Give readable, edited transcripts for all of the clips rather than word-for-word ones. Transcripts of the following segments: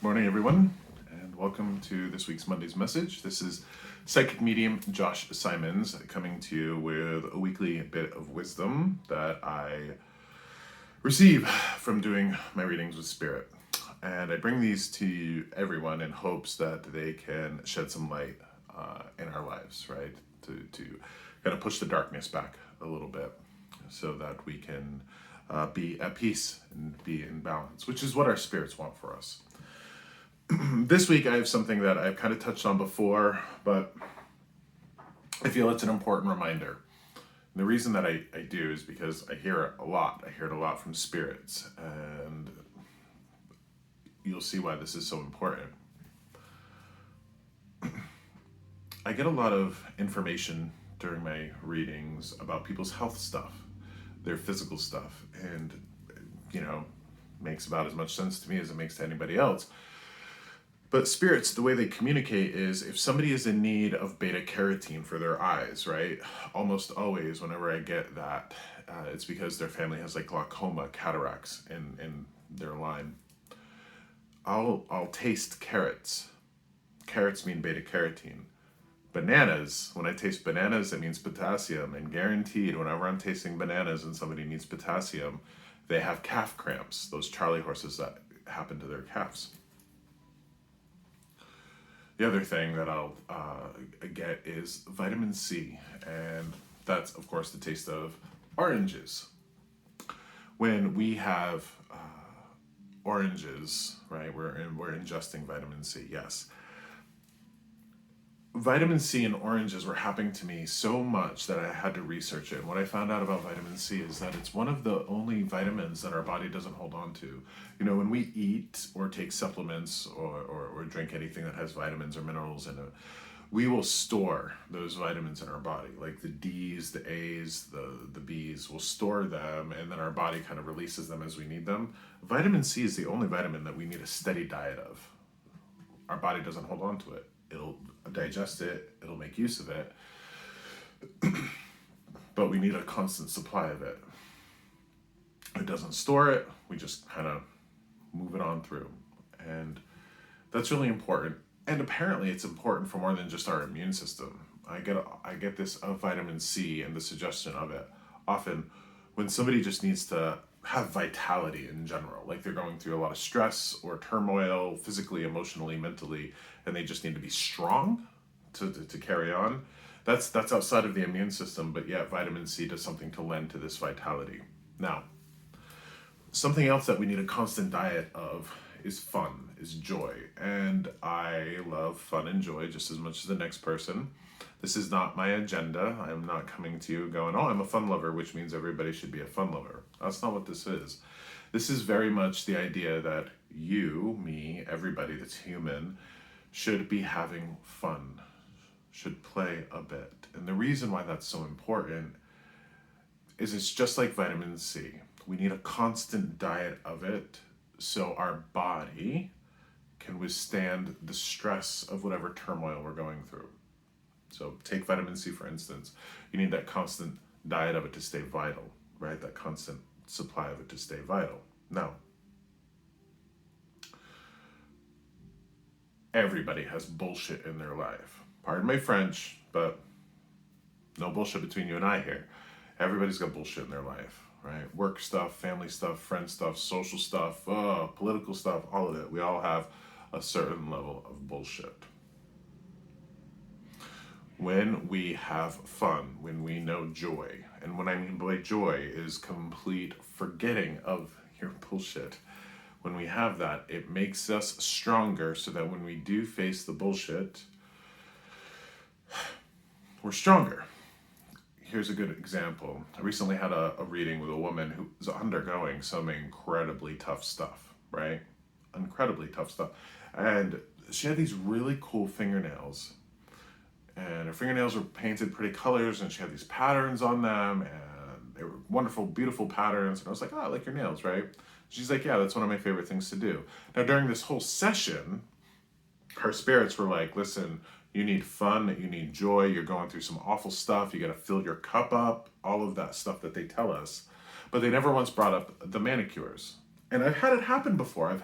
Morning, everyone, and welcome to this week's Monday's message. This is psychic medium Josh Simons coming to you with a weekly bit of wisdom that I receive from doing my readings with Spirit. And I bring these to everyone in hopes that they can shed some light in our lives, right? To kind of push the darkness back a little bit so that we can be at peace and be in balance, which is what our spirits want for us. This week I have something that I've kind of touched on before, but I feel it's an important reminder. And the reason that I do is because I hear it a lot. I hear it a lot from spirits, and you'll see why this is so important. I get a lot of information during my readings about people's health stuff, their physical stuff, and makes about as much sense to me as it makes to anybody else. But spirits, the way they communicate is if somebody is in need of beta carotene for their eyes, right? Almost always, whenever I get that, it's because their family has like glaucoma, cataracts in their line. I'll taste carrots. Carrots mean beta carotene. Bananas, when I taste bananas, it means potassium. And guaranteed, whenever I'm tasting bananas and somebody needs potassium, they have calf cramps, those Charlie horses that happen to their calves. The other thing that I'll get is vitamin C, and that's, of course, the taste of oranges. When we have oranges, right, we're ingesting vitamin C, yes. Vitamin C in oranges were happening to me so much that I had to research it. And what I found out about vitamin C is that it's one of the only vitamins that our body doesn't hold on to. When we eat or take supplements or drink anything that has vitamins or minerals in it, we will store those vitamins in our body. Like the D's, the A's, the B's, we'll store them, and then our body kind of releases them as we need them. Vitamin C is the only vitamin that we need a steady diet of. Our body doesn't hold on to it. It'll digest it, it'll make use of it, but we need a constant supply of it. It doesn't store it, we just kind of move it on through. And that's really important. And apparently it's important for more than just our immune system. I get this of vitamin C and the suggestion of it often when somebody just needs to have vitality in general, like they're going through a lot of stress or turmoil, physically, emotionally, mentally, and they just need to be strong to carry on. That's outside of the immune system, but yet vitamin C does something to lend to this vitality. Now, something else that we need a constant diet of is fun, is joy. And I love fun and joy just as much as the next person. This is not my agenda. I'm not coming to you going, oh, I'm a fun lover, which means everybody should be a fun lover. That's not what this is. This is very much the idea that you, me, everybody that's human should be having fun, should play a bit. And the reason why that's so important is it's just like vitamin C. We need a constant diet of it so our body can withstand the stress of whatever turmoil we're going through. So take vitamin C, for instance. You need that constant diet of it to stay vital, right? That constant supply of it to stay vital. Now, everybody has bullshit in their life. Pardon my French, but no bullshit between you and I here. Everybody's got bullshit in their life, right? Work stuff, family stuff, friend stuff, social stuff, political stuff, all of it. We all have a certain level of bullshit. When we have fun, when we know joy, and what I mean by joy is complete forgetting of your bullshit. When we have that, it makes us stronger so that when we do face the bullshit, we're stronger. Here's a good example. I recently had a reading with a woman who was undergoing some incredibly tough stuff, right? Incredibly tough stuff. And she had these really cool fingernails. And her fingernails were painted pretty colors, and she had these patterns on them, and they were wonderful, beautiful patterns. And I was like, oh, I like your nails, right? She's like, yeah, that's one of my favorite things to do. Now, during this whole session, her spirits were like, listen, you need fun, you need joy, you're going through some awful stuff, you got to fill your cup up, all of that stuff that they tell us. But they never once brought up the manicures. And I've had it happen before. I've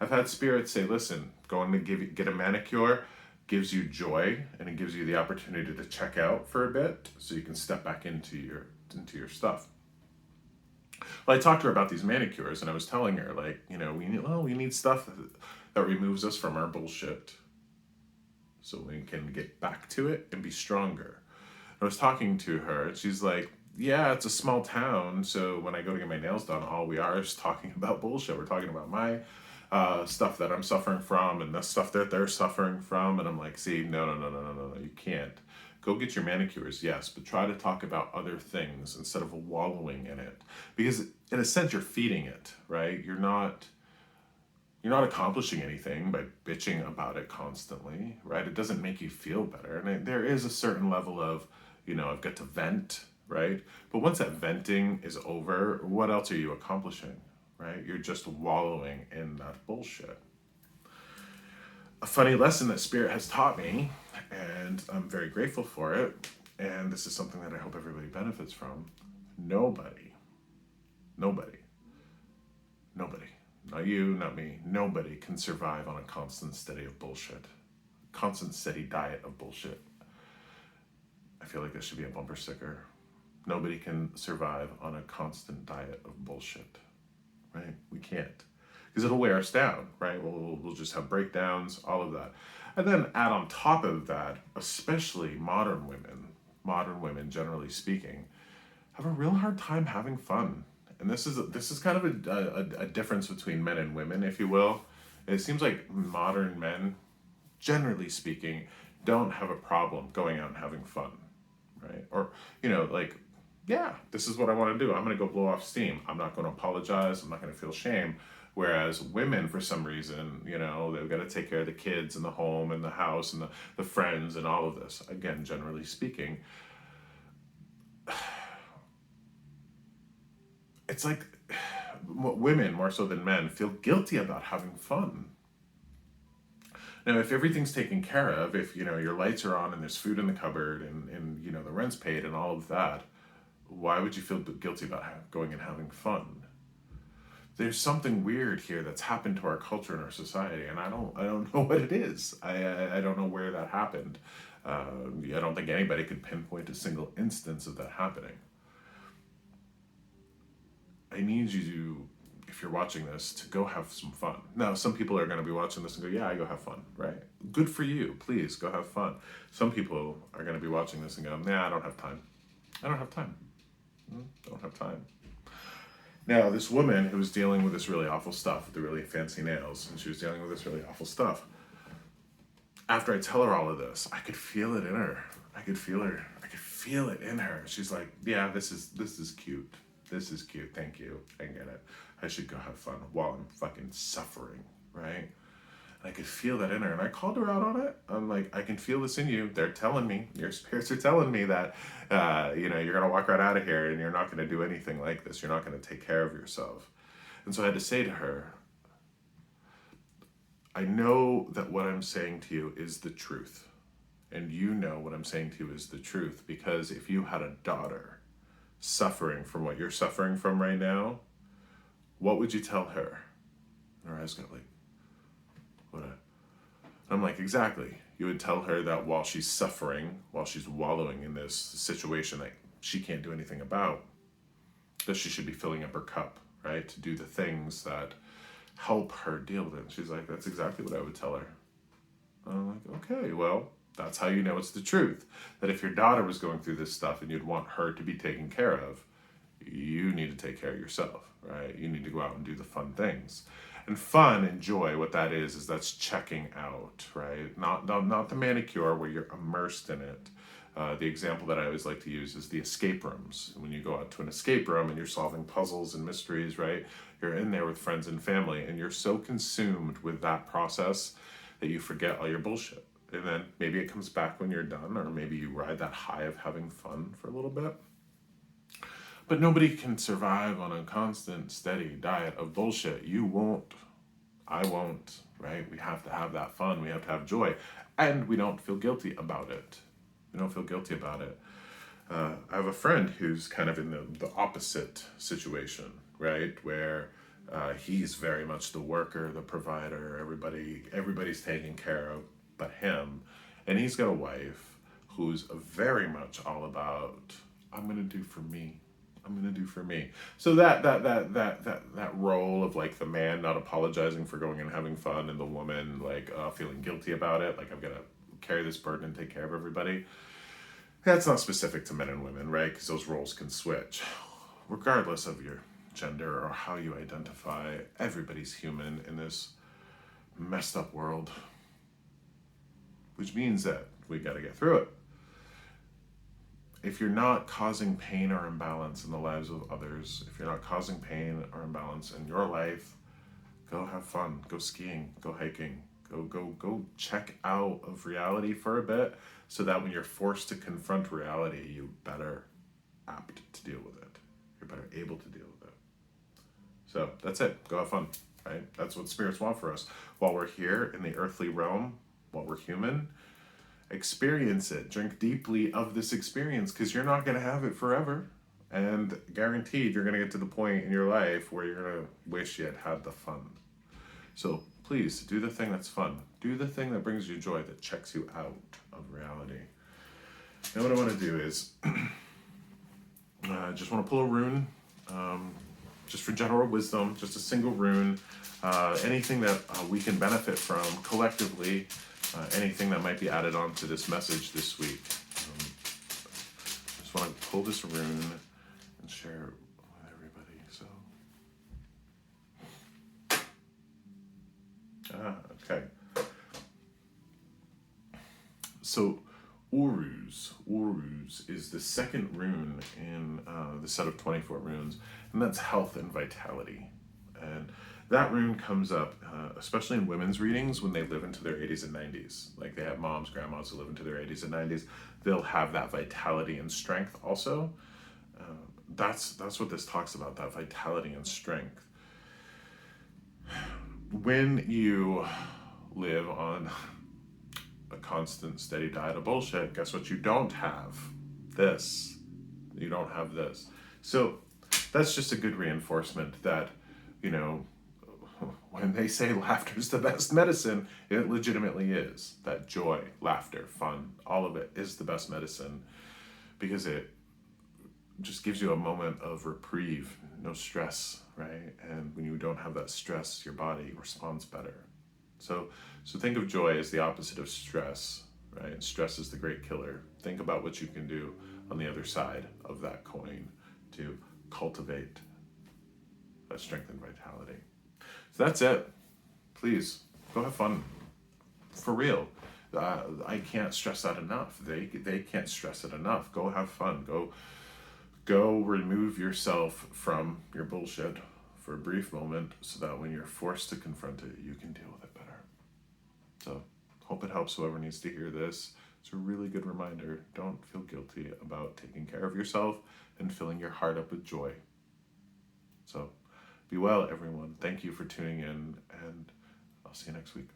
had spirits say, listen, going to get a manicure gives you joy, and it gives you the opportunity to check out for a bit so you can step back into your stuff. Well, I talked to her about these manicures, and I was telling her, like, we need stuff that removes us from our bullshit so we can get back to it and be stronger. I was talking to her, and she's like, yeah, it's a small town, so when I go to get my nails done, all we are is talking about bullshit. We're talking about my stuff that I'm suffering from and the stuff that they're suffering from. And I'm like, see, no, no, no, no, no, no, no, you can't. Go get your manicures, yes, but try to talk about other things instead of wallowing in it. Because in a sense, you're feeding it, right? You're not accomplishing anything by bitching about it constantly, right? It doesn't make you feel better. And there is a certain level of, I've got to vent, right? But once that venting is over, what else are you accomplishing, right? You're just wallowing in that bullshit. A funny lesson that Spirit has taught me, and I'm very grateful for it, and this is something that I hope everybody benefits from. Nobody, nobody, nobody, not you, not me, nobody can survive on a constant steady of bullshit. Constant steady diet of bullshit. I feel like this should be a bumper sticker. Nobody can survive on a constant diet of bullshit, right? We can't, because it'll wear us down, right? We'll just have breakdowns, all of that. And then add on top of that, especially modern women generally speaking, have a real hard time having fun. And this is kind of a difference between men and women, if you will. It seems like modern men, generally speaking, don't have a problem going out and having fun, right? Or, like, yeah, this is what I want to do. I'm going to go blow off steam. I'm not going to apologize. I'm not going to feel shame. Whereas women, for some reason, they've got to take care of the kids and the home and the house and the friends and all of this. Again, generally speaking, it's like women, more so than men, feel guilty about having fun. Now, if everything's taken care of, if, your lights are on and there's food in the cupboard and the rent's paid and all of that, why would you feel guilty about going and having fun? There's something weird here that's happened to our culture and our society, and I don't know what it is. I don't know where that happened. I don't think anybody could pinpoint a single instance of that happening. I need you to, if you're watching this, to go have some fun. Now, some people are going to be watching this and go, yeah, I go have fun, right? Good for you. Please go have fun. Some people are going to be watching this and go, nah, I don't have time. I don't have time. Don't have time. Now, this woman who was dealing with this really awful stuff, with the really fancy nails, and she was dealing with this really awful stuff. After I tell her all of this, I could feel it in her. I could feel it in her. She's like, yeah, this is cute. This is cute. Thank you. I get it. I should go have fun while I'm fucking suffering, right? And I could feel that in her. And I called her out on it. I'm like, I can feel this in you. They're telling me, your spirits are telling me that, you're going to walk right out of here and you're not going to do anything like this. You're not going to take care of yourself. And so I had to say to her, I know that what I'm saying to you is the truth. And you know what I'm saying to you is the truth. Because if you had a daughter suffering from what you're suffering from right now, what would you tell her? And her eyes got like, what? I'm like, exactly. You would tell her that while she's suffering, while she's wallowing in this situation that she can't do anything about, that she should be filling up her cup, right? To do the things that help her deal with it. And she's like, that's exactly what I would tell her. And I'm like, okay, well, that's how you know it's the truth. That if your daughter was going through this stuff and you'd want her to be taken care of, you need to take care of yourself, right? You need to go out and do the fun things. And fun and joy, what that is that's checking out, right? Not the manicure where you're immersed in it. The example that I always like to use is the escape rooms. When you go out to an escape room and you're solving puzzles and mysteries, right? You're in there with friends and family and you're so consumed with that process that you forget all your bullshit. And then maybe it comes back when you're done, or maybe you ride that high of having fun for a little bit. But nobody can survive on a constant, steady diet of bullshit. You won't. I won't, right? We have to have that fun. We have to have joy. And we don't feel guilty about it. We don't feel guilty about it. I have a friend who's kind of in the opposite situation, right? Where He's very much the worker, the provider. Everybody's taken care of, but him. And he's got a wife who's very much all about, I'm gonna do for me. I'm gonna do for me. So that role of like the man not apologizing for going and having fun, and the woman like feeling guilty about it, like I've got to carry this burden and take care of everybody. That's not specific to men and women, right? Because those roles can switch, regardless of your gender or how you identify. Everybody's human in this messed up world, which means that we got to get through it. If you're not causing pain or imbalance in the lives of others, if you're not causing pain or imbalance in your life, go have fun, go skiing, go hiking, go check out of reality for a bit, so that when you're forced to confront reality, you're better apt to deal with it. You're better able to deal with it. So that's it. Go have fun, right? That's what spirits want for us. While we're here in the earthly realm, while we're human, experience it. Drink deeply of this experience, because you're not going to have it forever. And guaranteed, you're going to get to the point in your life where you're going to wish you had the fun. So please do the thing that's fun. Do the thing that brings you joy, that checks you out of reality. And what I want to do is just want to pull a rune, just for general wisdom, just a single rune. Anything that we can benefit from collectively, anything that might be added on to this message this week. Just want to pull this rune and share it with everybody. So, okay. So, Uruz is the second rune in the set of 24 runes, and that's health and vitality. And that rune comes up, especially in women's readings, when they live into their 80s and 90s. Like they have moms, grandmas who live into their 80s and 90s. They'll have that vitality and strength also. That's what this talks about, that vitality and strength. When you live on a constant, steady diet of bullshit, guess what you don't have? This. You don't have this. So that's just a good reinforcement that, you know, when they say laughter's the best medicine, it legitimately is. That joy, laughter, fun, all of it is the best medicine, because it just gives you a moment of reprieve, no stress, right? And when you don't have that stress, your body responds better. So think of joy as the opposite of stress, right? Stress is the great killer. Think about what you can do on the other side of that coin to cultivate that strength and vitality. So that's it. Please, go have fun. For real. I can't stress that enough. They can't stress it enough. Go have fun. Go remove yourself from your bullshit for a brief moment, so that when you're forced to confront it, you can deal with it better. So, hope it helps whoever needs to hear this. It's a really good reminder. Don't feel guilty about taking care of yourself and filling your heart up with joy. So, be well, everyone. Thank you for tuning in, and I'll see you next week.